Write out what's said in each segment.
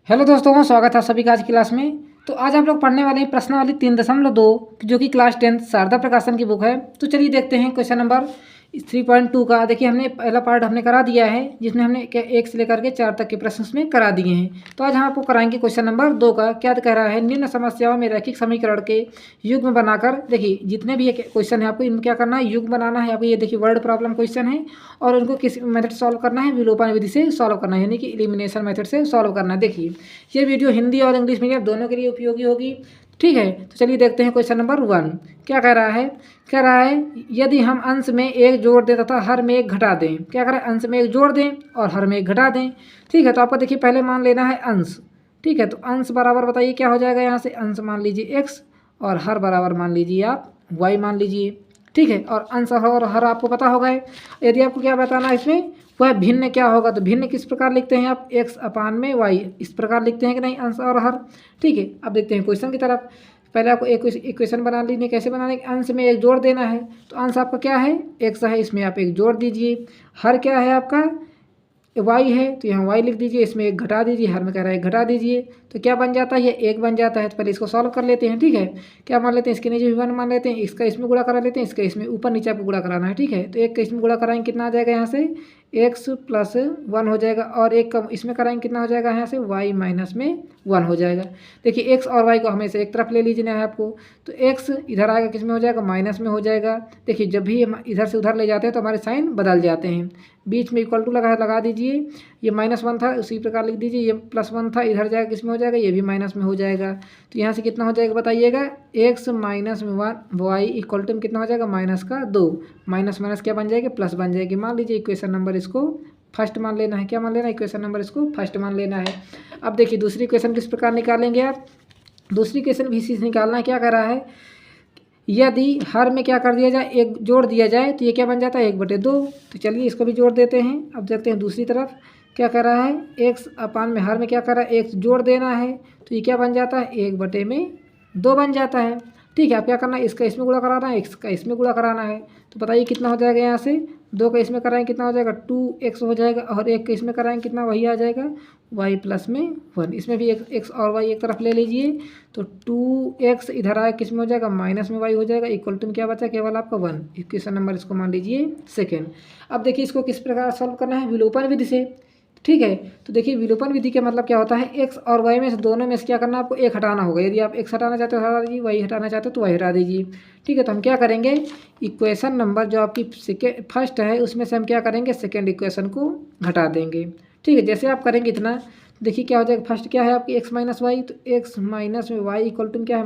Hello दोस्तों, स्वागत है सभी का आज की क्लास में। तो आज आप लोग पढ़ने वाले हैं प्रश्नावली 3.2 जो कि क्लास 10 शारदा प्रकाशन की बुक है। तो चलिए देखते हैं क्वेश्चन नंबर 3.2 का। देखिए हमने पहला पार्ट हमने करा दिया है जिसमें हमने 1 से लेकर के 4 तक के प्रश्न उसमें करा दिए हैं। तो आज हम आपको कराएंगे क्वेश्चन नंबर 2 का। क्या कह रहा है, निम्न समस्याओं में रैखिक समीकरण के युग्म बनाकर, देखिए जितने भी क्वेश्चन है आपको इनमें क्या करना है, युग्म बनाना है। आपको ये देखिए वर्ड प्रॉब्लम क्वेश्चन है और उनको किस मेथड सॉल्व करना है, विलोपन विधि से सॉल्व करना है, यानी कि एलिमिनेशन मेथड से सॉल्व करना है। देखिए ये वीडियो हिंदी और इंग्लिश मीडियम दोनों के लिए उपयोगी होगी। ठीक है, तो चलिए देखते हैं क्वेश्चन नंबर 1 क्या कह रहा है। कह रहा है यदि हम अंश में एक जोड़ दें तथा हर में एक घटा दें। क्या करें, अंश में एक जोड़ दें और हर में एक घटा दें। ठीक है, तो आपको देखिए पहले मान लेना है अंश। ठीक है, तो अंश बराबर बताइए क्या हो जाएगा। यहाँ से अंश मान लीजिए x और हर बराबर मान लीजिए आप y मान लीजिए। ठीक है, और अंश और हर आपको पता होगा है। यदि आपको क्या बताना है इसमें, वह भिन्न क्या होगा, तो भिन्न किस प्रकार लिखते हैं आप, x अपान में y, इस प्रकार लिखते हैं कि नहीं, अंश और हर। ठीक है, अब देखते हैं क्वेश्चन की तरफ। पहले आपको एक इक्वेशन बना लीजिए। कैसे बनाने, अंश में एक जोड़ देना है। तो अंश आपका क्या है, x है, इसमें आप एक जोड़ दीजिए। हर क्या है आपका, y है, तो यहाँ y लिख दीजिए, इसमें एक घटा दीजिए। हर में कह रहा है घटा दीजिए, तो क्या बन जाता है, ये एक बन जाता है। तो पहले इसको सॉल्व कर लेते हैं। ठीक है, क्या मान लेते हैं, इसके नीचे भी 1 मान लेते हैं, इसका इसमें गुणा करा लेते हैं, इसका इसमें ऊपर नीचे आपको गुणा कराना है। ठीक है, तो एक का इसमें गुणा कराएंगे कितना आ जाएगा, यहाँ से x + 1 हो जाएगा, और एक का इसमें कराएंगे कितना हो जाएगा, यहाँ से y - में 1 हो जाएगा। देखिए x और y को हमेशा एक तरफ ले लीजिए है आपको, तो x इधर आएगा, किस में हो जाएगा, माइनस में हो जाएगा। देखिए जब भी हम इधर से उधर ले जाते हैं तो हमारे साइन बदल जाते हैं। बीच में इक्वल टू लगा दीजिए, ये -1 था उसी प्रकार लिख दीजिए, ये +1 था, इधर जाएगा किस में हो जाएगा, ये भी माइनस में हो जाएगा। तो यहाँ से कितना हो जाएगा बताइएगा, x - 1 y = कितना हो जाएगा, -2। माइनस माइनस क्या बन जाएगी, प्लस बन जाएगी। मान लीजिए इक्वेशन नंबर इसको फर्स्ट मान लेना है। क्या मान लेना है, इक्वेशन नंबर इसको फर्स्ट मान लेना है। अब देखिए दूसरी इक्वेशन किस प्रकार निकालेंगे आप। दूसरी इक्वेशन भी इसी से निकालना है। क्या कर रहा है, यदि हर में क्या कर दिया जाए, एक जोड़ दिया जाए, तो ये क्या बन जाता है, 1/2। तो चलिए इसको भी जोड़ देते हैं। अब देखते हैं दूसरी तरफ क्या कर रहा है, x अपान में हर में क्या कर रहा है, x जोड़ देना है, तो ये क्या बन जाता है, 1/2 बन जाता है। ठीक है, अब क्या करना है, इसका इसमें गुणा कराना है, x का इसमें गुणा कराना है। तो बताइए कितना हो जाएगा, यहाँ से 2 का इसमें कराएंगे कितना हो जाएगा, 2x हो जाएगा, और 1 का इसमें कराएंगे कितना, वही आ जाएगा y + में 1। इसमें भी एक x और y एक तरफ ले लीजिए, तो 2x इधर आए किस में हो जाएगा, माइनस में y हो जाएगा, इक्वल टू में क्या बचा, केवल आपका 1। इक्वेशन नंबर इसको मान लीजिए सेकेंड। अब देखिए इसको किस प्रकार सॉल्व करना है, विलोपन विधि से। ठीक है, तो देखिए विलोपन विधि का मतलब क्या होता है, x और y में से दोनों में से क्या करना है, आपको एक हटाना होगा। यदि आप x हटाना चाहते हो हटा दीजिए, y हटाना चाहते हो तो y हटा दीजिए। ठीक है, तो हम क्या करेंगे, इक्वेशन नंबर जो आपकी फर्स्ट है उसमें से हम क्या करेंगे, सेकेंड इक्वेशन को घटा देंगे। ठीक है, जैसे आप करेंगे इतना, देखिए क्या हो जाएगा, फर्स्ट क्या है आपकी x - y, तो x - में y = क्या है,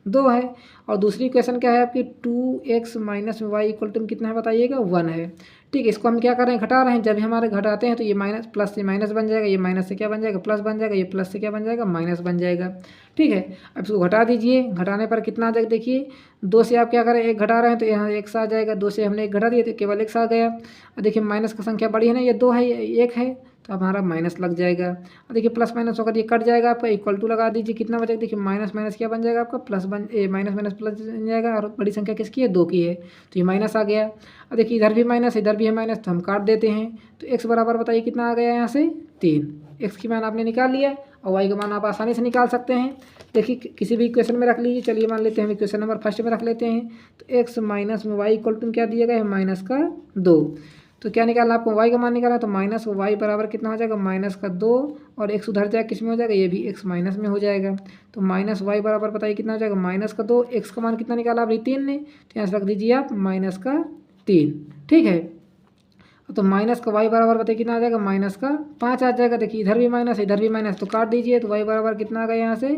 -2 है। और दूसरी इक्वेशन क्या है आपकी, 2x - में y = कितना है बताइएगा, 1 है। ठीक है, इसको हम क्या कर रहे हैं, घटा रहे हैं। जब भी हमारे घटाते हैं तो ये माइनस प्लस से माइनस बन जाएगा, ये माइनस से क्या बन जाएगा, प्लस बन जाएगा, ये प्लस से क्या बन जाएगा, माइनस बन जाएगा। ठीक है, अब इसको घटा दीजिए। घटाने पर कितना आ जाएगा, देखिए 2 से आप क्या करें, 1 घटा रहे हैं तो यहाँ x आ जाएगा। 2 से हमने 1 घटा दिया तो केवल x आ गया। और देखिए माइनस का संख्या बड़ी है ना, ये 2 है, ये 1 है, तो हमारा माइनस लग जाएगा। और देखिए प्लस माइनस होकर ये कट जाएगा आपका, इक्वल टू लगा दीजिए, कितना बचेगा, देखिए माइनस माइनस क्या बन जाएगा आपका, माइनस माइनस प्लस बन जाएगा। और बड़ी संख्या किसकी है, 2 की है, तो ये माइनस आ गया। और देखिए इधर भी माइनस, इधर भी है माइनस, तो हम काट देते हैं। तो x बराबर बताइए कितना आ गया, यहाँ से 3। x की मान आपने निकाल लिया और y का मान आप आसानी से निकाल सकते हैं। देखिए किसी भी इक्वेशन में रख लीजिए। चलिए मान लेते हैं हम इक्वेशन नंबर फर्स्ट में रख लेते हैं। तो x - में y = क्या दिया गया है, -2। तो क्या निकालना आपको, y का मान निकालना, तो -y बराबर कितना हो जाएगा, -2, और x उधर जाए किस में हो जाएगा, ये भी x माइनस में हो जाएगा। तो -y बराबर बताइए कितना हो जाएगा, -2। x का मान कितना निकाला आपने, 3 ने, तो यहाँ से रख दीजिए आप -3। ठीक है, तो माइनस का y बराबर बताइए कितना आ जाएगा, -5 आ जाएगा। देखिए इधर भी माइनस, इधर भी माइनस, तो काट दीजिए, तो y बराबर कितना आ गया, यहाँ से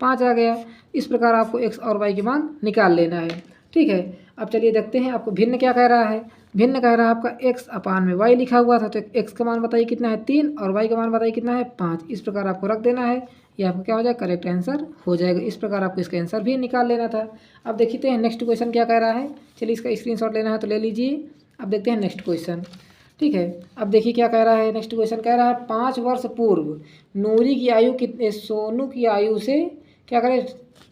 5 आ गया। इस प्रकार आपको x और y की मान निकाल लेना है। ठीक है, अब चलिए देखते हैं आपको भिन्न क्या कह रहा है। भिन्न कह रहा है आपका x अपान में y लिखा हुआ था, तो x का मान बताइए कितना है, 3, और y का मान बताइए कितना है, 5। इस प्रकार आपको रख देना है, ये आपको क्या हो जाएगा, करेक्ट आंसर हो जाएगा। इस प्रकार आपको इसका आंसर भी निकाल लेना था। अब देखते हैं नेक्स्ट क्वेश्चन क्या कह रहा है। चलिए इसका स्क्रीनशॉट लेना है तो ले लीजिए। अब देखते हैं नेक्स्ट क्वेश्चन। ठीक है, अब देखिए क्या कह रहा है, नेक्स्ट क्वेश्चन कह रहा है 5 वर्ष पूर्व नूरी की आयु कितने, सोनू की आयु से क्या करें,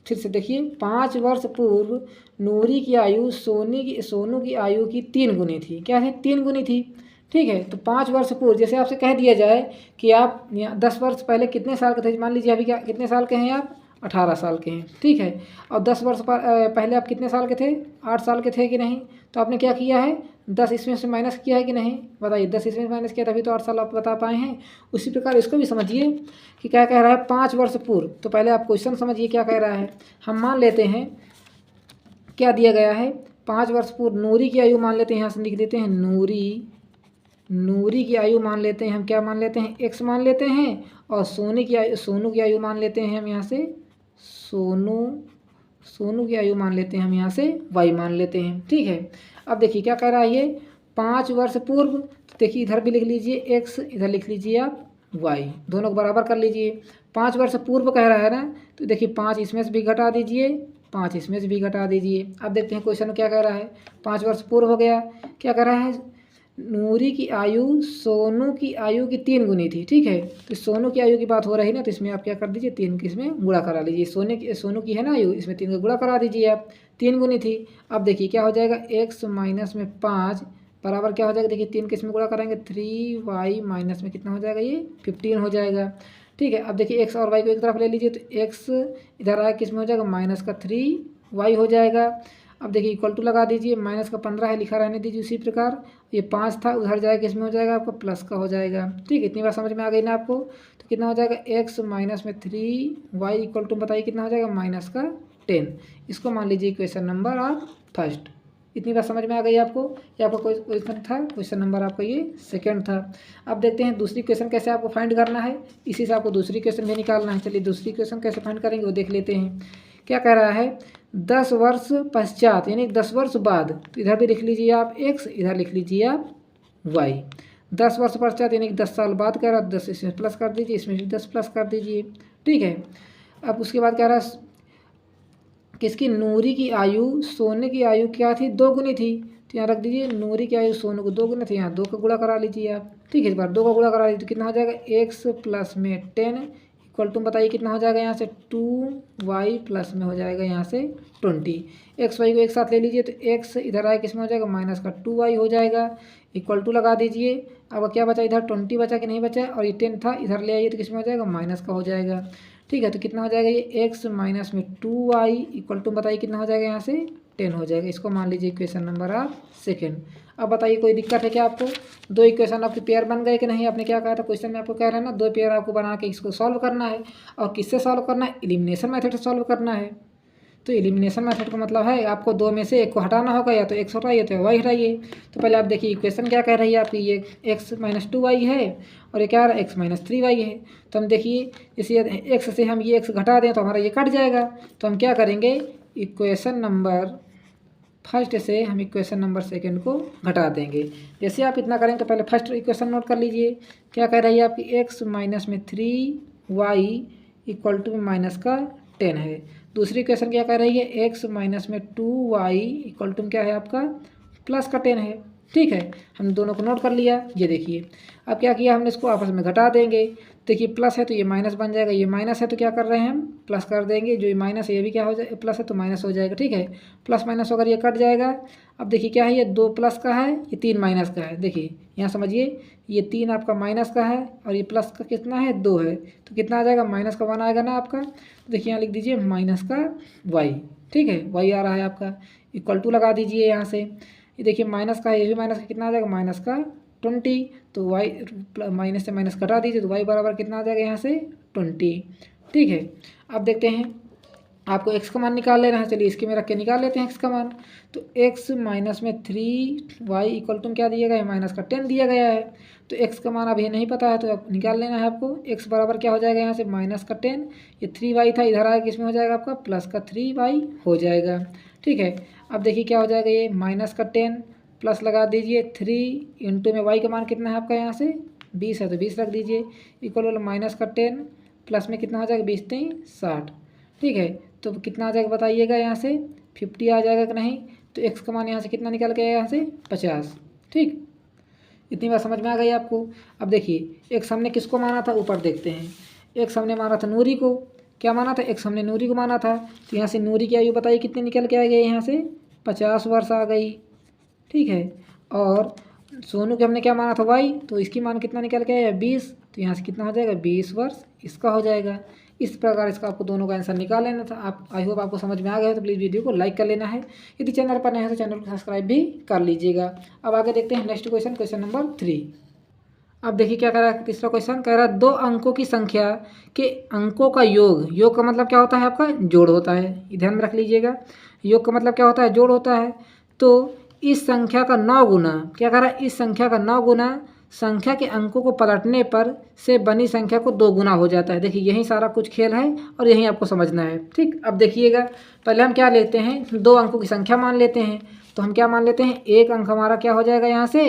फिर से देखिए 5 वर्ष पूर्व नूरी की आयु सोनू की आयु की 3 गुनी थी। क्या है, 3 गुनी थी। ठीक है। तो 5 वर्ष पूर्व जैसे आपसे कह दिया जाए कि आप 10 वर्ष पहले कितने साल के थे, मान लीजिए अभी क्या कितने साल के हैं आप, 18 साल के हैं, ठीक है। और 10 वर्ष पहले आप कितने साल के थे, 8 साल के थे कि नहीं। तो आपने क्या किया है, 10 इसमें से माइनस किया है कि नहीं, बताइए। 10 इसमें से माइनस किया तभी तो 8 साल आप बता पाए हैं। उसी प्रकार इसको भी समझिए कि क्या कह रहा है 5 वर्ष पूर्व। तो पहले आप क्वेश्चन समझिए क्या कह रहा है। हम मान लेते हैं क्या दिया गया है, 5 वर्ष पूर्व नूरी की आयु मान लेते हैं, यहाँ से लिख देते हैं नूरी की आयु मान लेते हैं हम, क्या मान लेते हैं, x मान लेते हैं। और सोनू की आयु मान लेते हैं हम यहाँ से, सोनू की आयु मान लेते हैं हम यहाँ से y मान लेते हैं, ठीक है। अब देखिए क्या कह रहा है ये 5 वर्ष पूर्व। तो देखिए इधर भी लिख लीजिए x, इधर लिख लीजिए आप y, दोनों को बराबर कर लीजिए। 5 वर्ष पूर्व कह रहा है ना, तो देखिए 5 इसमें से भी घटा दीजिए, 5 इसमें से भी घटा दीजिए। अब देखते हैं क्वेश्चन क्या कह रहा है। 5 वर्ष पूर्व हो गया, क्या कह रहा है, नूरी की आयु सोनू की आयु की 3 गुनी थी, ठीक है। तो सोनू की आयु की बात हो रही ना, तो इसमें आप क्या कर दीजिए, 3 की इसमें गुणा करा लीजिए। सोनू की है ना आयु, इसमें 3 का गुणा करा दीजिए आप, 3 गुनी थी। अब देखिए क्या हो जाएगा, x माइनस में 5 बराबर क्या हो जाएगा, देखिए 3 किस में गुणा कराएंगे, 3y माइनस में कितना हो जाएगा, ये 15 हो जाएगा, ठीक है। अब देखिए x और y को एक तरफ ले लीजिए, तो x इधर आया किस में हो जाएगा, माइनस का 3y हो जाएगा। अब देखिए इक्वल टू लगा दीजिए, माइनस का 15 है लिखा रहने दीजिए उसी प्रकार। ये 5 था उधर जाएगा, किस में हो जाएगा आपका, प्लस का हो जाएगा, ठीक है। इतनी बात समझ में आ गई ना आपको। तो कितना हो जाएगा, x माइनस में 3y इक्वल टू बताइए कितना हो जाएगा, माइनस का 10। इसको मान लीजिए क्वेश्चन नंबर आप फर्स्ट। इतनी बात समझ में आ गई आपको। ये आपका कोई क्वेश्चन था, क्वेश्चन नंबर आपका ये सेकंड था। अब देखते हैं दूसरी क्वेश्चन कैसे आपको फाइंड करना है, इसी से आपको दूसरी क्वेश्चन भी निकालना है। चलिए दूसरी क्वेश्चन कैसे फाइंड करेंगे वो देख लेते हैं। क्या कह रहा है, 10 वर्ष पश्चात यानी 10 वर्ष बाद, तो इधर भी लिख लीजिए आप x, इधर लिख लीजिए आप y। 10 वर्ष पश्चात यानी 10 साल बाद कह रहा है, 10 इसमें प्लस कर दीजिए, इसमें भी 10 प्लस कर दीजिए, ठीक है। अब उसके बाद कह रहा है किसकी, नूरी की आयु सोने की आयु क्या थी, 2 गुनी थी। तो यहाँ रख दीजिए नूरी की आयु सोनू को 2 गुनी थी, यहाँ 2 का गुणा करा लीजिए आप, ठीक है। इस बार 2 का गुणा करा लीजिए तो कितना हो जाएगा, x प्लस में 10 इक्वल टू बताइए कितना हो जाएगा, यहाँ से 2y प्लस में हो जाएगा यहाँ से 20। x y को एक साथ ले लीजिए, तो x इधर आए किस में हो जाएगा, माइनस का 2y हो जाएगा, इक्वल टू लगा दीजिए। अब क्या बचा, इधर 20 बचा कि नहीं बचा, और ये 10 था इधर ले आइए तो किस में हो जाएगा, माइनस का हो जाएगा, ठीक है। तो कितना हो जाएगा, ये x माइनस में 2y इक्वल टू बताइए कितना हो जाएगा, यहाँ से 10 हो जाएगा। इसको मान लीजिए इक्वेशन नंबर आप सेकेंड। अब बताइए कोई दिक्कत है क्या आपको, 2 इक्वेशन आपके पेयर बन गए कि नहीं। आपने क्या कहा था क्वेश्चन में, आपको कह रहा है ना 2 पेयर आपको बना के इसको सॉल्व करना है। और किससे सॉल्व करना है, एलिमिनेशन मेथड से सॉल्व करना है। तो एलिमिनेशन मेथड का मतलब है आपको 2 में से 1 को हटाना होगा, या तो x हटाइए तो y हटाइए। तो पहले आप देखिए इक्वेशन क्या कह रही है आपकी, ये x माइनस 2y है और ये क्या है, x माइनस 3y है। तो हम देखिए इसे x से हम ये x घटा दें तो हमारा ये कट जाएगा। तो हम क्या करेंगे, इक्वेशन नंबर फर्स्ट से हम इक्वेशन नंबर सेकंड को घटा देंगे। जैसे आप इतना करेंगे तो पहले फर्स्ट इक्वेशन नोट कर लीजिए। क्या कह रही है आपकी, x माइनस में 3y इक्वल टू माइनस का 10 है। दूसरी इक्वेशन क्या कह रही है, x माइनस में 2y इक्वल टू क्या है आपका, प्लस का 10 है, ठीक है। हमने दोनों को नोट कर लिया। ये देखिए अब क्या किया हमने, इसको आपस में घटा देंगे। देखिए प्लस है तो ये माइनस बन जाएगा, ये माइनस है तो क्या कर रहे हैं हम, प्लस कर देंगे। जो ये माइनस है ये भी क्या हो जाए, प्लस है तो माइनस हो जाएगा, ठीक है। प्लस माइनस होकर ये कट जाएगा। अब देखिए क्या है, ये 2 प्लस का है, ये 3 माइनस का है। देखिए यहाँ समझिए, ये 3 आपका माइनस का है और ये प्लस का कितना है, 2 है। तो कितना आ जाएगा, माइनस का 1 आएगा ना आपका। तो देखिए यहाँ लिख दीजिए माइनस का y, ठीक है, y आ रहा है आपका। इक्वल टू लगा दीजिए यहाँ से, ये देखिए माइनस का है, ये भी माइनस का, कितना आ जाएगा, माइनस का 20। तो y माइनस से माइनस कटा दीजिए तो y बराबर कितना आ जाएगा, यहाँ से 20, ठीक है। अब देखते हैं आपको x का मान निकाल लेना है। चलिए इसके में रख के निकाल लेते हैं x का मान। तो x माइनस में 3y इक्वल टू क्या दिया गया है, माइनस का 10 दिया गया है। तो x का मान अभी नहीं पता है तो अब निकाल लेना है आपको। x बराबर क्या हो जाएगा, यहाँ से माइनस का 10, ये 3y था इधर आएगा, किसमें हो जाएगा आपका, प्लस का 3y हो जाएगा, ठीक है। अब देखिए क्या हो जाएगा, ये माइनस का 10 प्लस लगा दीजिए 3 इंटू में y का मान कितना है आपका, यहाँ से 20 है तो 20 रख दीजिए, इक्वल माइनस का 10 प्लस में कितना हो जाएगा, 20 3 60, ठीक है। तो कितना आ जाएगा बताइएगा, यहाँ से 50 आ जाएगा कि नहीं। तो x का मान यहाँ से कितना निकल के आएगा, यहाँ से 50, ठीक। इतनी बात समझ में आ गई आपको। अब देखिए x हमने किसको माना था, ऊपर देखते हैं। x हमने माना था नूरी को, क्या माना था, x हमने नूरी को माना था। तो यहाँ से नूरी की आयु बताइए कितनी निकल के आ गई, यहाँ से 50 वर्ष आ गई, ठीक है। और सोनू के हमने क्या माना था y, तो इसकी मान कितना निकल के आया 20, तो यहाँ से कितना हो जाएगा 20 वर्ष इसका हो जाएगा। इस प्रकार इसका आपको दोनों का आंसर निकाल लेना था। आप आई होप आपको समझ में आ गया है, तो प्लीज़ वीडियो को लाइक कर लेना है। यदि चैनल पर नए हैं तो चैनल को सब्सक्राइब भी कर लीजिएगा। अब आगे देखते हैं नेक्स्ट क्वेश्चन, क्वेश्चन नंबर 3। अब देखिए क्या कह रहा है, तीसरा क्वेश्चन कह रहा है 2 अंकों की संख्या के अंकों का योग, योग का मतलब क्या होता है आपका जोड़ होता है, ये ध्यान में रख लीजिएगा। योग का मतलब क्या होता है जोड़ होता है। तो इस संख्या का 9 गुना, क्या कह रहा है, इस संख्या का 9 गुना संख्या के अंकों को पलटने पर से बनी संख्या को 2 गुना हो जाता है। देखिए यही सारा कुछ खेल है और यही आपको समझना है। ठीक, अब देखिएगा पहले हम क्या लेते हैं, 2 अंकों की संख्या मान लेते हैं। तो हम क्या मान लेते हैं, एक अंक हमारा क्या हो जाएगा यहाँ से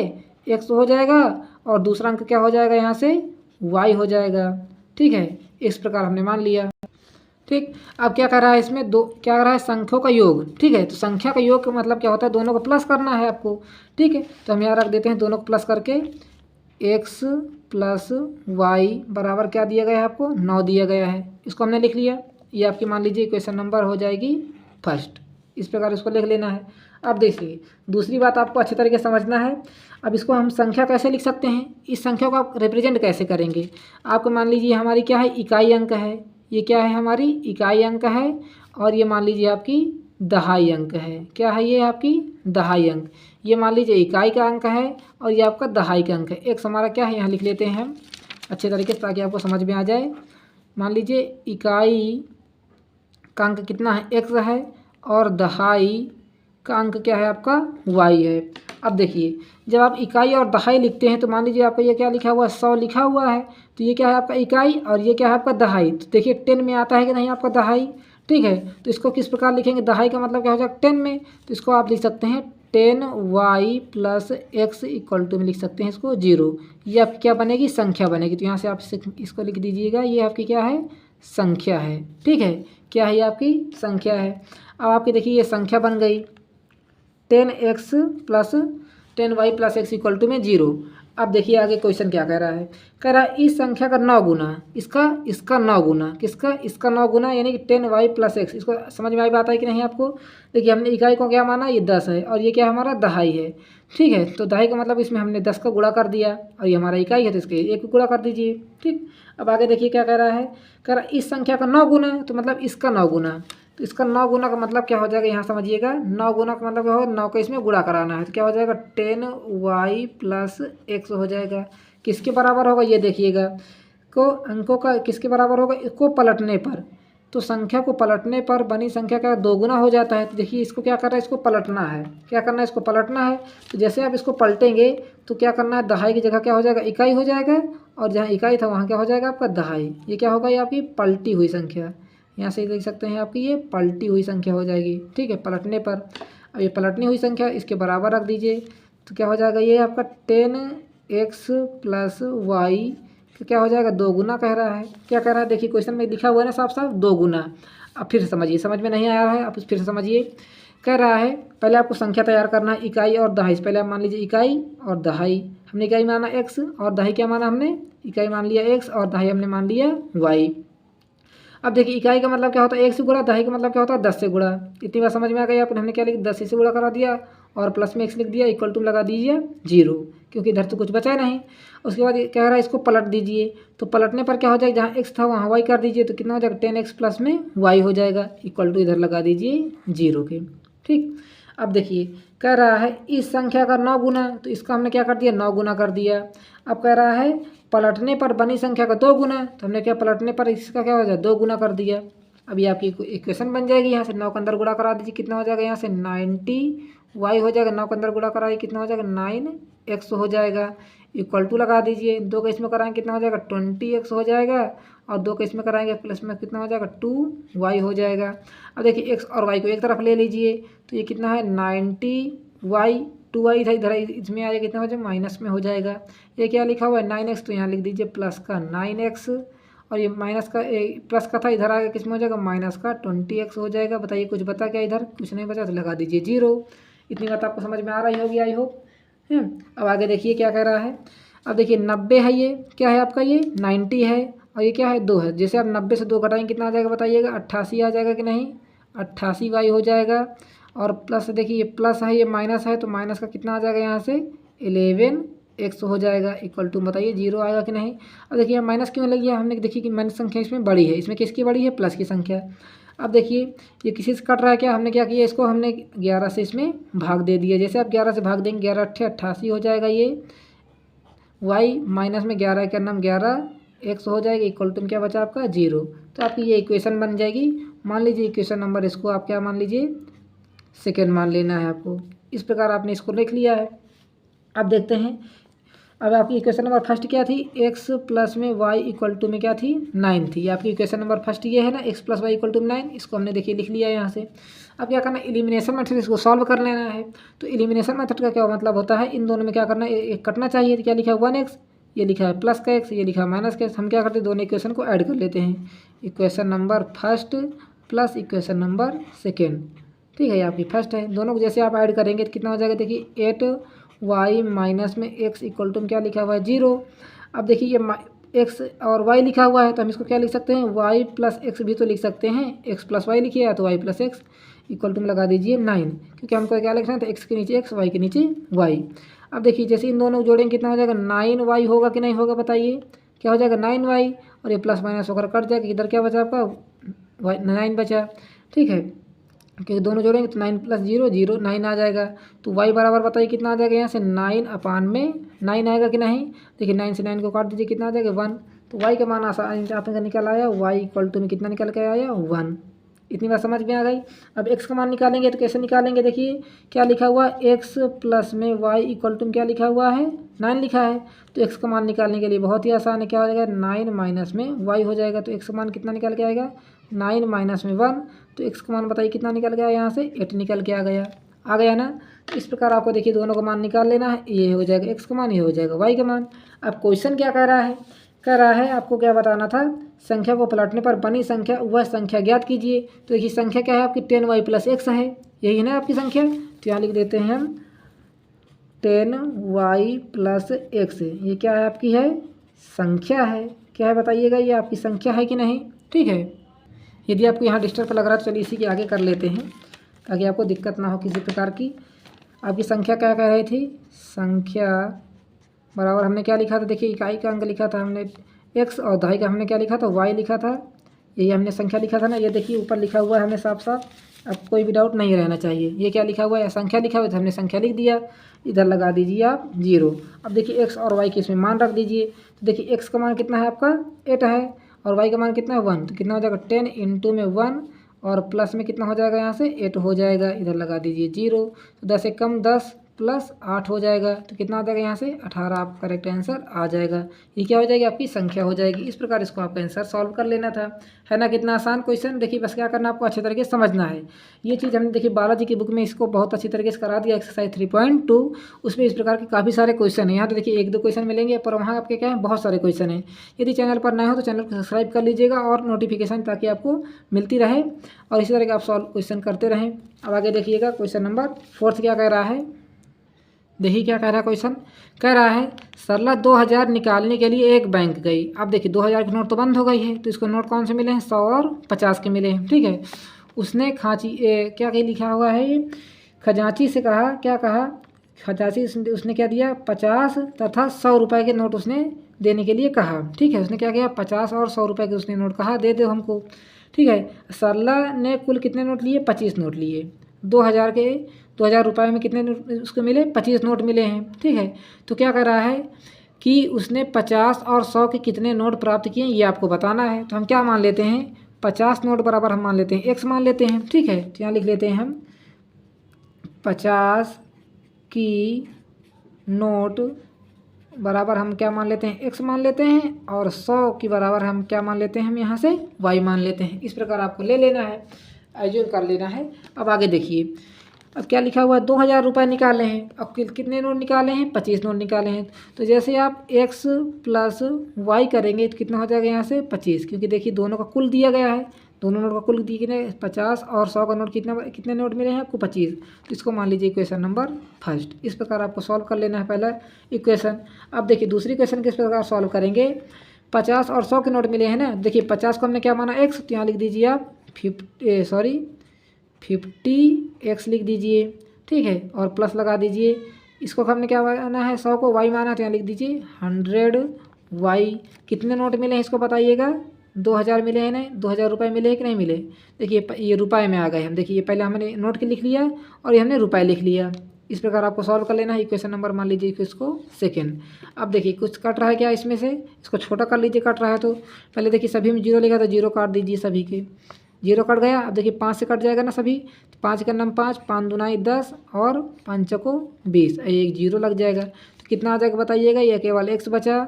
x हो जाएगा और दूसरा अंक क्या हो जाएगा यहाँ से y हो जाएगा। ठीक है, इस प्रकार हमने मान लिया। ठीक, अब क्या कर रहा है इसमें क्या कर रहा है संख्याओं का योग। ठीक है, तो संख्या का योग का मतलब क्या होता है, दोनों को प्लस करना है आपको। ठीक है, तो हम यहाँ रख देते हैं दोनों को प्लस करके x प्लस वाई बराबर क्या दिया गया है आपको 9 दिया गया है। इसको हमने लिख लिया, ये आपकी मान लीजिए क्वेश्चन नंबर हो जाएगी फर्स्ट। इस प्रकार इसको लिख लेना है। अब देखिए दूसरी बात आपको अच्छी तरीके से समझना है। अब इसको हम संख्या कैसे लिख सकते हैं, इस संख्या को आप रिप्रेजेंट कैसे करेंगे। आपको मान लीजिए हमारी क्या है इकाई अंक है, ये क्या है हमारी इकाई अंक है, और ये मान लीजिए आपकी दहाई अंक है। क्या है ये आपकी दहाई अंक, ये मान लीजिए इकाई का अंक है और ये आपका दहाई का अंक है। एक हमारा क्या है यहाँ लिख लेते हैं हम अच्छे तरीके से ताकि आपको समझ में आ जाए। मान लीजिए इकाई का अंक कितना है x है और दहाई का अंक क्या है आपका y है। अब देखिए जब आप इकाई और दहाई लिखते हैं तो मान लीजिए आपका ये क्या लिखा हुआ है 100 लिखा हुआ है, तो ये क्या है आपका इकाई और ये क्या है आपका दहाई। तो देखिए 10 में आता है कि नहीं आपका दहाई। ठीक है, तो इसको किस प्रकार लिखेंगे, दहाई का मतलब क्या हो जाएगा 10 में, तो इसको आप लिख सकते हैं 10y plus x equal to में लिख सकते हैं इसको 0। ये आपकी क्या बनेगी संख्या बनेगी। तो यहाँ से आप इसको लिख दीजिएगा, ये आपकी क्या है संख्या है। ठीक है, क्या है ये आपकी संख्या है। अब आपकी देखिए ये संख्या बन गई 10x plus 10y plus x equal to में 0। अब देखिए आगे क्वेश्चन क्या कह रहा है, कह रहा है इस संख्या का 9 गुना इसका 9 गुना किसका, इसका 9 गुना यानी कि 10y प्लस x। इसको समझ में आई बात है कि नहीं आपको। देखिए हमने इकाई को क्या माना, ये 10 है और ये क्या हमारा दहाई है। ठीक है, तो दहाई का मतलब इसमें हमने 10 का गुणा कर दिया और ये हमारा इकाई है तो इसके 1 गुणा कर दीजिए। ठीक, अब आगे देखिए क्या कह रहा है, कह रहा है इस संख्या का 9 गुना, तो मतलब इसका 9 गुना, तो इसका 9 गुना का मतलब क्या हो जाएगा, यहाँ समझिएगा 9 गुना का मतलब क्या होगा 9 का इसमें गुणा कराना है, तो क्या हो जाएगा 10y प्लस x हो जाएगा। किसके बराबर होगा ये देखिएगा, को अंकों का किसके बराबर होगा, इसको पलटने पर। तो संख्या को पलटने पर बनी संख्या का 2 गुना हो जाता है। तो देखिए इसको क्या करना है, इसको पलटना है। क्या करना है, इसको पलटना है। तो जैसे आप इसको पलटेंगे तो क्या करना है, दहाई की जगह क्या हो जाएगा इकाई हो जाएगा और जहाँ इकाई था वहाँ क्या हो जाएगा आपका दहाई। ये क्या होगा, ये आपकी पलटी हुई संख्या। यहाँ से देख सकते हैं आपकी ये पलटी हुई संख्या हो जाएगी। ठीक है, पलटने पर। अब ये पलटनी हुई संख्या इसके बराबर रख दीजिए, तो क्या हो जाएगा ये आपका 10x प्लस वाई क्या हो जाएगा 2 गुना कह रहा है। क्या कह रहा है, देखिए क्वेश्चन में लिखा हुआ है ना साफ साफ 2 गुना। अब फिर से समझिए, समझ में नहीं आया है आप फिर से समझिए। कह रहा है पहले आपको संख्या तैयार करना है इकाई और दहाई। पहले आप मान लीजिए इकाई और दहाई, हमने इकाई माना x और दहाई क्या माना हमने, इकाई मान लिया x और दहाई हमने मान लिया y। अब देखिए इकाई का मतलब क्या होता है 1 से गुणा, दहाई का मतलब क्या होता है 10 से गुणा। इतनी बात समझ में आ गई आपने, हमने क्या लिख 10 से गुणा करा दिया और प्लस में x लिख दिया, इक्वल टू लगा दीजिए 0, क्योंकि इधर तो कुछ बचा नहीं। उसके बाद कह रहा है इसको पलट दीजिए, तो पलटने पर क्या हो जाएगा, जहाँ x था वहाँ y कर दीजिए, तो कितना हो जाएगा 10x प्लस में y हो जाएगा, इक्वल टू इधर लगा दीजिए 0 के। ठीक, अब देखिए कह रहा है इस संख्या का 9 गुना, तो इसका हमने क्या कर दिया 9 गुना कर दिया। अब कह रहा है पलटने पर बनी संख्या का 2 गुना, तो हमने क्या पलटने पर इसका क्या हो जाए 2 गुना कर दिया। अब ये आपकी इक्वेशन बन जाएगी। यहाँ से 9 के अंदर गुणा करा दीजिए, कितना हो जाएगा यहाँ से 90y हो जाएगा। 9 के अंदर गुणा कराइए कितना हो जाएगा 9x हो जाएगा, इक्वल टू लगा दीजिए। 2 का इसमें कराएंगे कितना हो जाएगा 20x हो जाएगा और 2 का इसमें कराएंगे प्लस में कितना हो जाएगा 2y हो जाएगा। अब देखिए x और y को एक तरफ ले लीजिए, तो ये कितना है 90y, 2y था इधर इसमें आएगा कितना हो जाएगा माइनस में हो जाएगा। ये क्या लिखा हुआ है 9x, तो यहाँ लिख दीजिए प्लस का 9x और ये माइनस का प्लस का था इधर आएगा किस में हो जाएगा माइनस का 20x हो जाएगा। बताइए कुछ बता क्या, इधर कुछ नहीं बचा तो लगा दीजिए 0। इतनी बात आपको समझ में आ रही होगी आई होप। अब आगे देखिए क्या कह रहा है। अब देखिए 90 है, ये क्या है आपका ये 90 है और ये क्या है 2 है। जैसे आप 90 से 2 घटाएंगे कितना आ जाएगा बताइएगा 88 आ जाएगा कि नहीं, 88y हो जाएगा। और प्लस देखिए ये प्लस है ये माइनस है, तो माइनस का कितना आ जाएगा यहाँ से 11x हो जाएगा इक्वल टू, बताइए 0 आएगा कि नहीं। अब देखिए हम माइनस क्यों लग गया, हमने देखिए कि माइनस संख्या इसमें बड़ी है, इसमें किसकी बड़ी है, प्लस की संख्या। अब देखिए ये किसी से कट रहा है क्या, हमने क्या किया, इसको हमने 11 से इसमें भाग दे दिया। जैसे आप 11 से भाग देंगे 11 अट्ठे 88 हो जाएगा ये y, माइनस में 11 का नाम 11x हो जाएगा इक्वल टू क्या बचा आपका 0। तो आपकी ये इक्वेशन बन जाएगी। मान लीजिए इक्वेशन नंबर इसको आप क्या मान लीजिए, सेकेंड मान लेना है आपको। इस प्रकार आपने इसको लिख लिया है। अब देखते हैं, अब आपकी इक्वेशन नंबर फर्स्ट क्या थी, x प्लस में y इक्वल टू में क्या थी 9 थी। आपकी इक्वेशन नंबर फर्स्ट ये है ना, x plus y equal to 9, इसको हमने देखिए लिख लिया है यहाँ से। अब क्या करना है, एलिमिनेशन मेथड इसको सॉल्व कर लेना है। तो एलिमिनेशन मेथड का क्या मतलब होता है, इन दोनों में क्या करना है, एक कटना चाहिए। तो क्या लिखा है 1x, ये लिखा है प्लस का x, ये लिखा है माइनस का x। हम क्या करते हैं, दोनों इक्वेशन को ऐड कर लेते हैं, equation number first plus equation number second. ठीक है, ये आपकी फर्स्ट है। दोनों को जैसे आप ऐड करेंगे तो कितना हो जाएगा, देखिए 8y माइनस में x इक्वल टू क्या लिखा हुआ है 0। अब देखिए ये x और y लिखा हुआ है तो हम इसको क्या लिख सकते हैं, y प्लस x भी तो लिख सकते हैं। x प्लस वाई लिखिए या तो y plus x equal to में लगा दीजिए 9, क्योंकि हमको क्या लिखना है, तो x के नीचे x, y के नीचे y। अब देखिए जैसे इन दोनों को जोड़ेंगे कितना हो जाएगा, 9y होगा कि नहीं होगा, बताइए क्या हो जाएगा 9y, और ये प्लस माइनस होकर कट जाएगा, इधर क्या बचा आपका 9 बचा। ठीक है, क्योंकि दोनों जोड़ेंगे तो 9 प्लस 0 0 9 आ जाएगा। तो y बराबर बताइए कितना आ जाएगा, यहाँ से 9 अपान में 9 आएगा कि नहीं। देखिए 9 से 9 को काट दीजिए, कितना आ जाएगा 1। तो y का मान आसान से आपका निकल आया, y इक्वल टू में कितना निकल के आया 1। इतनी बात समझ में आ गई। अब x का मान निकालेंगे तो कैसे निकालेंगे, देखिए क्या लिखा हुआ है, x प्लस में y इक्वल टू में क्या लिखा हुआ है 9 लिखा है। तो x का मान निकालने के लिए बहुत ही आसान है, क्या हो जाएगा 9 माइनस में y हो जाएगा। तो x का मान कितना निकल के आएगा 9 माइनस में 1। तो x का मान बताइए कितना निकल गया, यहाँ से 8 निकल के आ गया ना। तो इस प्रकार आपको देखिए दोनों का मान निकाल लेना है, ये हो जाएगा x का मान, ये हो जाएगा y का मान। अब क्वेश्चन क्या कह रहा है आपको क्या बताना था, संख्या को पलटने पर बनी संख्या वह संख्या ज्ञात कीजिए। तो देखिए संख्या क्या है आपकी 10y प्लस x है, यही है ना आपकी संख्या। तो यहाँ लिख देते हैं हम 10y प्लस x, ये क्या है आपकी है संख्या है। क्या है बताइएगा, ये आपकी संख्या है कि नहीं। ठीक है, यदि आपको यहाँ डिस्टर्ब लग रहा है तो चलिए इसी के आगे कर लेते हैं ताकि आपको दिक्कत ना हो किसी प्रकार की। आपकी संख्या क्या कह रही थी, संख्या बराबर हमने क्या लिखा था, देखिए इकाई का अंक लिखा था हमने x और दहाई का हमने क्या लिखा था y लिखा था, यही हमने संख्या लिखा था ना। ये देखिए ऊपर लिखा हुआ है हमने साफ साफ, अब कोई भी डाउट नहीं रहना चाहिए। ये क्या लिखा हुआ है, संख्या लिखा हुआ है तो हमने संख्या लिख दिया, इधर लगा दीजिए आप 0। अब देखिए x और y के इसमें मान रख दीजिए। तो देखिए x का मान कितना है आपका 8 है, और y का मान कितना है 1। तो कितना हो जाएगा 10 इंटू में 1, और प्लस में कितना हो जाएगा यहाँ से 8 हो जाएगा, इधर लगा दीजिए 0। तो 10 से कम 10 प्लस 8 हो जाएगा, तो कितना आ जाएगा यहाँ से 18, आप करेक्ट आंसर आ जाएगा। ये क्या हो जाएगी आपकी संख्या हो जाएगी। इस प्रकार इसको आपका आंसर सॉल्व कर लेना था, है ना। कितना आसान क्वेश्चन, देखिए बस क्या करना आपको अच्छे तरीके से समझना है। ये चीज़ हमने देखिए बालाजी की बुक में इसको बहुत अच्छी तरीके से करा दिया, एक्सरसाइज 3.2, उसमें इस प्रकार के काफ़ी सारे क्वेश्चन है। यहाँ तो देखिए 1-2 क्वेश्चन मिलेंगे, पर वहाँ आपके क्या है बहुत सारे क्वेश्चन हैं। यदि चैनल पर नए हो तो चैनल को सब्सक्राइब कर लीजिएगा और नोटिफिकेशन ताकि आपको मिलती रहे, और इसी तरह के आप सॉल्व क्वेश्चन करते रहें। अब आगे देखिएगा क्वेश्चन नंबर 4 क्या कह रहा है, देखिए क्या कह रहा है क्वेश्चन, कह रहा है सरला 2000 निकालने के लिए एक बैंक गई। अब देखिए 2000 की नोट तो बंद हो गई है, तो इसको नोट कौन से मिले हैं 100 और 50 के मिले हैं। ठीक है, उसने क्या लिखा हुआ है, ये खजांची से कहा, क्या कहा खजांची, उसने क्या दिया 50 तथा 100 रुपये के नोट उसने देने के लिए कहा। ठीक है, उसने क्या किया 50 और 100 रुपये के उसने नोट कहा दे दो हमको। ठीक है, सरला ने कुल कितने नोट लिए 25 नोट लिए। 2000 रुपये में कितने नोट उसको मिले 25 नोट मिले हैं। ठीक है, तो क्या कर रहा है कि उसने 50 और 100 के कितने नोट प्राप्त किए ये आपको बताना है। तो हम क्या मान लेते हैं 50 नोट बराबर हम मान लेते हैं x मान लेते हैं। ठीक है, तो यहाँ लिख लेते हैं हम 50 की नोट बराबर हम क्या मान लेते हैं x मान लेते हैं, और 100 की बराबर हम क्या मान लेते हैं, हम यहाँ से y मान लेते हैं। इस प्रकार आपको ले लेना है, एज्यूम कर लेना है। अब आगे देखिए, अब क्या लिखा हुआ है 2000 रुपये निकाले हैं, अब कितने नोट निकाले हैं 25 नोट निकाले हैं। तो जैसे आप x प्लस वाई करेंगे तो कितना हो जाएगा यहाँ से 25, क्योंकि देखिए दोनों का कुल दिया गया है, दोनों नोट का कुल दिए कितने 50 और 100 का नोट कितने नोट मिले हैं आपको 25। तो इसको मान लीजिए इक्वेशन नंबर फर्स्ट। इस प्रकार आपको सॉल्व कर लेना है पहला इक्वेशन। अब देखिए दूसरी इक्वेशन किस प्रकार सॉल्व करेंगे, 50 और 100 के नोट मिले हैं ना। देखिए 50 को हमने क्या माना x, तो यहाँ लिख दीजिए आप 50x लिख दीजिए। ठीक है, और प्लस लगा दीजिए इसको हमने क्या माना है, 100 को y माना, तो यहाँ लिख दीजिए 100y। कितने नोट मिले हैं इसको बताइएगा, 2000 मिले हैं, नहीं 2000 रुपये मिले हैं कि नहीं मिले। देखिए ये रुपए में आ गए हम। देखिए पहले हमने नोट के लिख लिया और ये हमने रुपए लिख लिया। इस प्रकार आपको सॉल्व कर लेना है। इक्वेशन नंबर मान लीजिए कि इसको सेकेंड। अब देखिए कुछ कट रहा है क्या इसमें से, इसको छोटा कर लीजिए कट रहा है तो। पहले देखिए सभी में 0 लेगा तो 0 काट दीजिए, सभी के 0 कट गया। अब देखिए 5 से कट जाएगा ना सभी, 5 का नाम 5, 5 दूनाई 10 और 5 को 20, एक 0 लग जाएगा। तो कितना आ जाएगा बताइएगा, यह केवल x बचा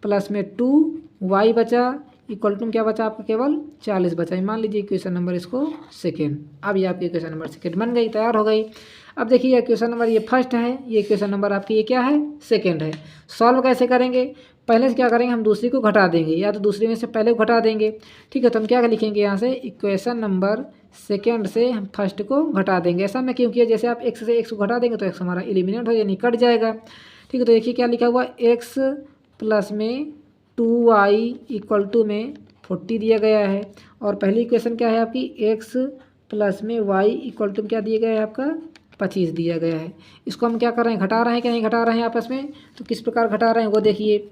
प्लस में 2y बचा इक्वल टू क्या बचा आपका, केवल 40 बचा। मान लीजिए इक्वेशन नंबर इसको सेकेंड। अब ये आपकी इक्वेशन नंबर सेकेंड बन गई, तैयार हो गई। अब देखिए इक्वेशन नंबर ये फर्स्ट है, ये इक्वेशन नंबर आपकी ये क्या है, सेकेंड है। सॉल्व कैसे करेंगे, पहले से क्या करेंगे, हम दूसरी को घटा देंगे, या तो दूसरी में से पहले को घटा देंगे। ठीक है, तो हम क्या लिखेंगे यहाँ से, इक्वेशन नंबर सेकेंड से हम फर्स्ट को घटा देंगे। ऐसा मैं क्यों किया, जैसे आप x से x को घटा देंगे तो x हमारा एलिमिनेट हो यानी कट जाएगा। ठीक है, तो देखिए क्या लिखा हुआ, x प्लस में 2y इक्वल टू में 40 दिया गया है। और पहली इक्वेशन क्या है आपकी, x प्लस में y इक्वल टू क्या दिया गया है आपका, 25 दिया गया है। इसको हम क्या कर रहे हैं, घटा रहे हैं कि नहीं घटा रहे हैं आपस में। तो किस प्रकार घटा रहे हैं वो देखिए,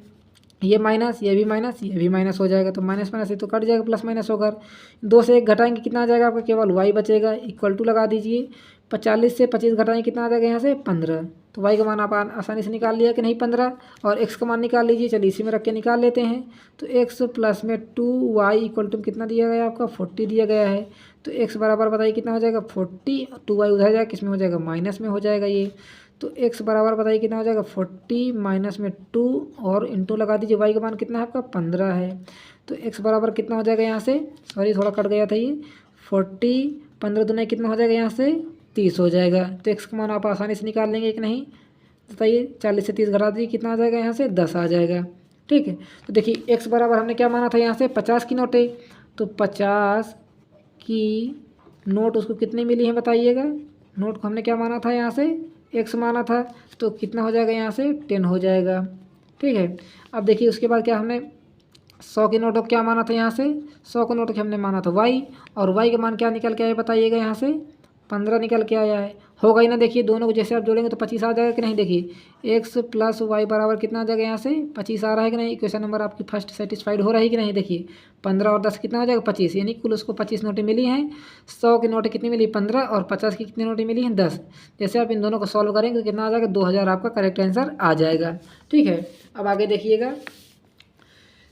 ये माइनस, ये भी माइनस, ये भी माइनस हो जाएगा, तो माइनस माइनस ये तो कट जाएगा, प्लस माइनस होकर 2 से 1 घटाएंगे कितना आ जाएगा आपका, केवल y बचेगा इक्वल टू लगा दीजिए। 40 से 25 घटाएंगे कितना आ जाएगा यहाँ से 15। तो y का मान आप आसानी से निकाल लिया कि नहीं 15, और x का मान निकाल लीजिए। चलिए इसी में रख के निकाल लेते हैं। तो x प्लस में 2y इक्वल टू कितना दिया गया आपका, 40 दिया गया है। तो x बराबर बताइए कितना हो जाएगा 40, 2y उधर जाएगा, किस में हो जाएगा, माइनस में हो जाएगा ये। तो x बराबर बताइए कितना हो जाएगा 40 माइनस में 2 और इंटू लगा दीजिए, y का मान कितना है आपका 15 है। तो x बराबर कितना हो जाएगा यहाँ से, सॉरी थोड़ा कट गया था ये, 40 15 दूना कितना हो जाएगा यहाँ से 30 हो जाएगा। तो x का मान आप आसानी से निकाल लेंगे कि नहीं बताइए, 40 से 30 घटा दीजिए कितना आ जाएगा यहाँ से 10 आ जाएगा। ठीक है, तो देखिए x बराबर हमने क्या माना था यहाँ से 50 की नोट है, तो 50 की नोट उसको कितनी मिली है बताइएगा। नोट को हमने क्या माना था यहाँ से x माना था, तो कितना हो जाएगा यहाँ से 10 हो जाएगा। ठीक है, अब देखिए उसके बाद क्या हमने 100 की नोट को क्या माना था यहाँ से, 100 को नोट को हमने माना था y, और y का मान क्या निकल के आया बताइएगा यहाँ से 15 निकल के आया है। होगा ही ना, देखिए दोनों को जैसे आप जोड़ेंगे तो 25 आ जाएगा कि नहीं। देखिए x प्लस वाई बराबर कितना आ जाएगा यहाँ से 25 आ रहा है कि नहीं। इक्वेशन नंबर आपकी फर्स्ट सेटिस्फाइड हो रही है कि नहीं। देखिए 15 और 10 कितना हो जाएगा 25, यानी कुल उसको 25 नोटें मिली हैं। 100 की नोटें कितनी मिली 15, और 50 की कितनी नोटें मिली हैं 10। जैसे आप इन दोनों को सॉल्व करेंगे तो कितना आ जाएगा 2000 आपका करेक्ट आंसर आ जाएगा। ठीक है, अब आगे देखिएगा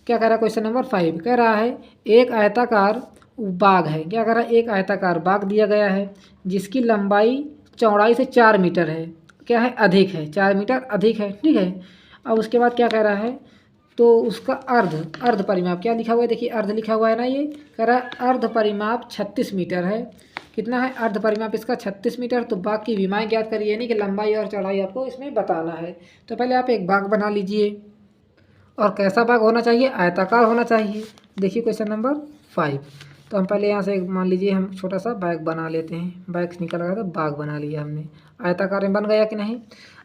क्या कह रहा है। क्वेश्चन नंबर 5 कह रहा है एक आयताकार बाग है। क्या कह रहा है, एक आयताकार बाग दिया गया है जिसकी लंबाई चौड़ाई से 4 मीटर है। क्या है, अधिक है, 4 मीटर अधिक है। ठीक है, अब उसके बाद क्या कह रहा है, तो उसका अर्ध परिमाप क्या लिखा हुआ है, देखिए अर्ध लिखा हुआ है ना। ये कह रहा है अर्ध परिमाप 36 मीटर है। कितना है अर्ध परिमाप इसका 36 मीटर। तो बाग की विमाएँ ज्ञात करिए, यानी कि लंबाई और चौड़ाई आपको इसमें बताना है। तो पहले आप एक बाग बना लीजिए, और कैसा बाग होना चाहिए, आयताकार होना चाहिए। देखिए क्वेश्चन नंबर 5, तो हम पहले यहाँ से एक मान लीजिए हम छोटा सा बैग बना लेते हैं। बैग निकल गया था, बाग बना लिया हमने, आयताकार में बन गया कि नहीं।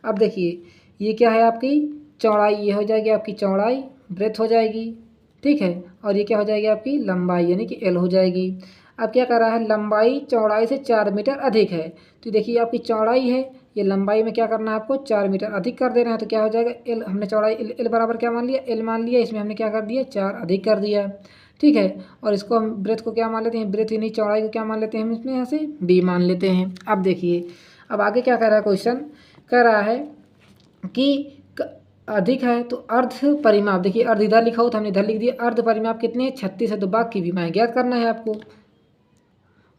अब देखिए ये क्या है आपकी चौड़ाई, ये हो जाएगी आपकी चौड़ाई, ब्रेथ हो जाएगी। ठीक है, और ये क्या हो जाएगी आपकी लंबाई, यानी कि एल हो जाएगी। अब क्या कर रहा है, लंबाई चौड़ाई से 4 मीटर अधिक है। तो देखिए आपकी चौड़ाई है, ये लंबाई में क्या करना है आपको 4 मीटर अधिक कर देना है। तो क्या हो जाएगा एल, हमने चौड़ाई एल बराबर क्या मान लिया, एल मान लिया। इसमें हमने क्या कर दिया 4 अधिक कर दिया। ठीक है, और इसको हम ब्रेथ को क्या मान लेते हैं, ब्रेथ यानी चौड़ाई को क्या मान लेते हैं हम इसमें यहाँ से बी मान लेते हैं। अब देखिए अब आगे क्या कह रहा है क्वेश्चन, कह रहा है कि अधिक है तो अर्ध परिमाप, देखिए अर्ध इधर लिखा हो तो हमने इधर लिख दिया। अर्ध परिमाप कितनी है 36 है, तो बाग की विमाएँ ज्ञात करना है आपको।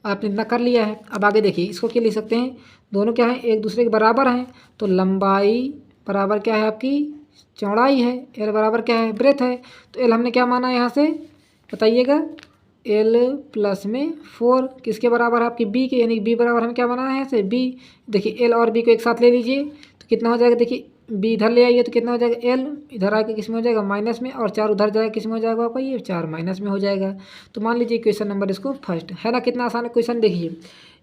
आपने इतना कर लिया है। अब आगे देखिए इसको क्या लिख सकते हैं, दोनों क्या हैं एक दूसरे के बराबर हैं। तो लंबाई बराबर क्या है आपकी चौड़ाई है, एल बराबर क्या है ब्रेथ है। तो एल हमने क्या माना यहाँ से बताइएगा, एल प्लस में 4 किसके बराबर है आपकी बी के, यानी बी बराबर हमें क्या बनाना है यहाँ से बी। देखिए एल और बी को एक साथ ले लीजिए तो कितना हो जाएगा, देखिए बी इधर ले आइए तो कितना हो जाएगा एल इधर आके किस में हो जाएगा माइनस में, और 4 उधर जाएगा किस में हो जाएगा आपका ये 4 माइनस में हो जाएगा। तो मान लीजिए क्वेश्चन नंबर इसको फर्स्ट है ना, कितना आसान है क्वेश्चन। देखिए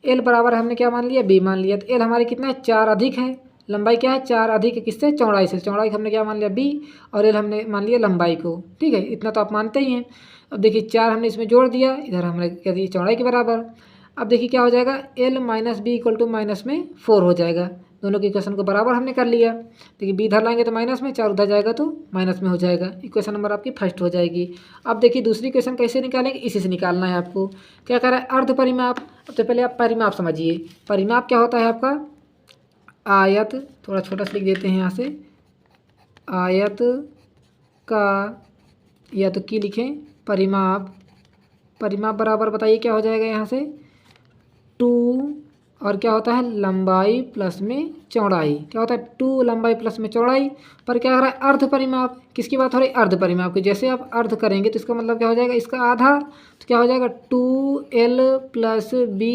एल बराबर हमने क्या मान लिया बी मान लिया। तो एल हमारी कितना है 4 अधिक है, लंबाई क्या है 4 अधिक है किससे चौड़ाई से। चौड़ाई हमने क्या मान लिया बी, और एल हमने मान लिया लंबाई को। ठीक है, इतना तो आप मानते ही हैं। अब देखिए 4 हमने इसमें जोड़ दिया, इधर हमने कह दिया चौड़ाई के बराबर। अब देखिए क्या हो जाएगा l minus b equal to minus में 4 हो जाएगा। दोनों के इक्वेशन को बराबर हमने कर लिया। देखिए बी इधर लाएंगे तो माइनस में, 4 उधर जाएगा तो माइनस में हो जाएगा। इक्वेशन नंबर आपकी फर्स्ट हो जाएगी। अब देखिए दूसरी इक्वेशन कैसे निकालेंगे, इसी से निकालना है आपको। क्या कह रहा है, अर्ध परिमाप। अब तो पहले आप परिमाप समझिए। परिमाप क्या होता है आपका, आयत, थोड़ा छोटा सा लिख देते हैं यहाँ से, आयत का, या तो की लिखें परिमाप। परिमाप बराबर बताइए क्या हो जाएगा यहाँ से, 2 और क्या होता है लंबाई प्लस में चौड़ाई। क्या होता है 2 लंबाई प्लस में चौड़ाई। पर क्या हो रहा है अर्ध परिमाप, किसकी बात हो रही है, अर्ध परिमाप की। जैसे आप अर्ध करेंगे तो इसका मतलब क्या हो जाएगा, इसका आधा। तो क्या हो जाएगा 2l प्लस b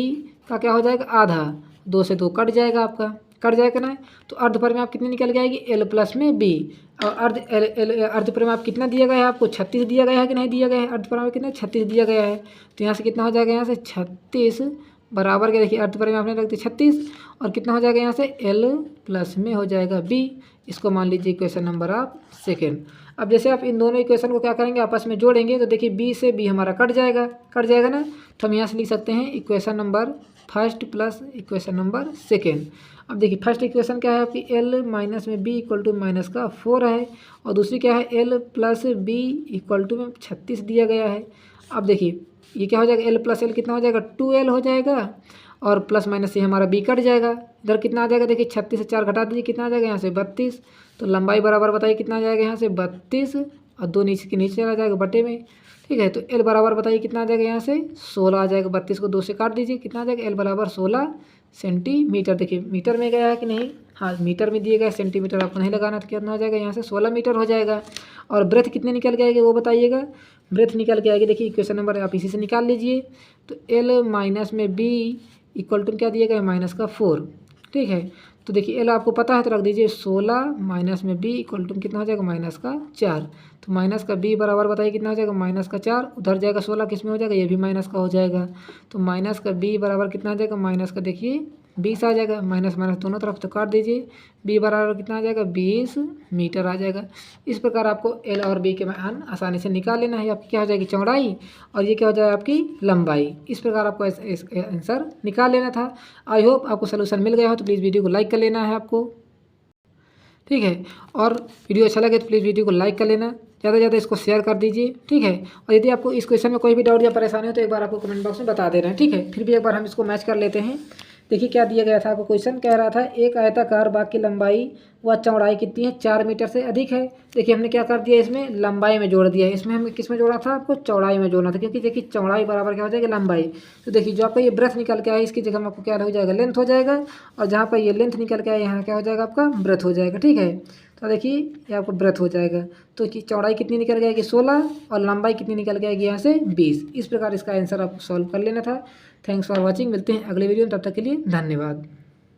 का क्या हो जाएगा आधा, 2 से 2 कट जाएगा आपका, कट जाएगा ना। तो अर्ध परिमाप कितनी निकल के आएगी, l प्लस में b। और अर्ध परिमाप कितना दिया गया है आपको, 36 दिया गया है कि नहीं दिया गया है, अर्ध परिमाप कितना 36 दिया गया है। तो यहाँ से कितना हो जाएगा, यहाँ से 36 बराबर के, देखिए अर्ध परिमाप आपने रख दी 36 और कितना हो जाएगा यहाँ से l प्लस में हो जाएगा b। इसको मान लीजिए इक्वेशन नंबर आप सेकेंड। अब जैसे आप इन दोनों इक्वेशन को क्या करेंगे, आपस में जोड़ेंगे तो देखिए b से b हमारा कट जाएगा, कट जाएगा ना। तो हम यहाँ से लिख सकते हैं equation number first plus equation number second. अब देखिए फर्स्ट इक्वेशन क्या है आपकी, l माइनस में b इक्वल टू माइनस का 4 है, और दूसरी क्या है l plus b equal to में 36 दिया गया है। अब देखिए ये क्या हो जाएगा, l प्लस l कितना हो जाएगा 2l हो जाएगा, और प्लस माइनस से हमारा b कट जाएगा। इधर कितना आ जाएगा, देखिए 36 से 4 घटा दीजिए, कितना आ जाएगा यहाँ से 32। तो लंबाई बराबर बताइए कितना आ जाएगा यहाँ से 32, और 2 नीचे के नीचे चला जाएगा बटे में। ठीक है, तो l बराबर बताइए कितना आ जाएगा यहाँ से 16 आ जाएगा। 32 को 2 से काट दीजिए, कितना आ जाएगा l बराबर 16 सेंटीमीटर। देखिए मीटर में गया है कि नहीं, हाँ मीटर में दिए गए, सेंटीमीटर आपको नहीं लगाना। तो कितना हो जाएगा यहाँ से 16 मीटर हो जाएगा। और ब्रेथ कितने निकल के आएगी वो बताइएगा, ब्रेथ निकल के आएगी। देखिए इक्वेशन नंबर आप इसी से निकाल लीजिए। तो l माइनस में b इक्वल टू क्या दिया गया है माइनस का 4। ठीक है, तो देखिए l आपको पता है तो रख दीजिए 16 माइनस में b इक्वल टू कितना हो जाएगा माइनस का 4। तो माइनस का b बराबर बताइए कितना हो जाएगा माइनस का 4, उधर जाएगा 16 किस में हो जाएगा, ये भी माइनस का हो जाएगा। तो माइनस का b बराबर कितना आ जाएगा, माइनस का देखिए 20 आ जाएगा। माइनस माइनस दोनों तरफ तो काट दीजिए, b बराबर कितना आ जाएगा 20 मीटर आ जाएगा। इस प्रकार आपको l और b के मान आसानी से निकाल लेना है। आपकी क्या हो जाएगी चौड़ाई, और ये क्या हो जाएगा आपकी लंबाई। इस प्रकार आपको आंसर निकाल लेना था। आई होप आपको सोल्यूशन मिल गया हो, तो प्लीज़ वीडियो को लाइक कर लेना है आपको। ठीक है, और वीडियो अच्छा लगे तो प्लीज़ वीडियो को लाइक कर लेना, ज़्यादा से ज़्यादा इसको शेयर कर दीजिए। ठीक है, और यदि आपको इस क्वेश्चन में कोई भी डाउट या परेशानी हो तो एक बार आपको कमेंट बॉक्स में बता दे रहे हैं। ठीक है, फिर भी एक बार हम इसको मैच कर लेते हैं। देखिए क्या दिया गया था आपको, क्वेश्चन कह रहा था एक आयताकार बाग की लंबाई व चौड़ाई कितनी है, 4 मीटर से अधिक है। देखिए हमने क्या कर दिया, इसमें लंबाई में जोड़ दिया। इसमें हमें किस में जोड़ा था, आपको चौड़ाई में जोड़ना था, क्योंकि देखिए चौड़ाई बराबर क्या हो जाएगी लंबाई। तो देखिए जो आपका ये ब्रेथ निकल के आया, इसकी जगह में आपको क्या हो जाएगा लेंथ हो जाएगा, और जहाँ पर ये लेंथ निकल के आया यहाँ क्या हो जाएगा आपका ब्रेथ हो जाएगा। ठीक है, तो देखिए ये आपको ब्रेथ हो जाएगा। तो चौड़ाई कितनी निकल जाएगी 16, और लंबाई कितनी निकल के आएगी यहाँ से 20। इस प्रकार इसका आंसर आपको सॉल्व कर लेना था। थैंक्स फॉर वॉचिंग, मिलते हैं अगले वीडियो में, तब तक के लिए धन्यवाद।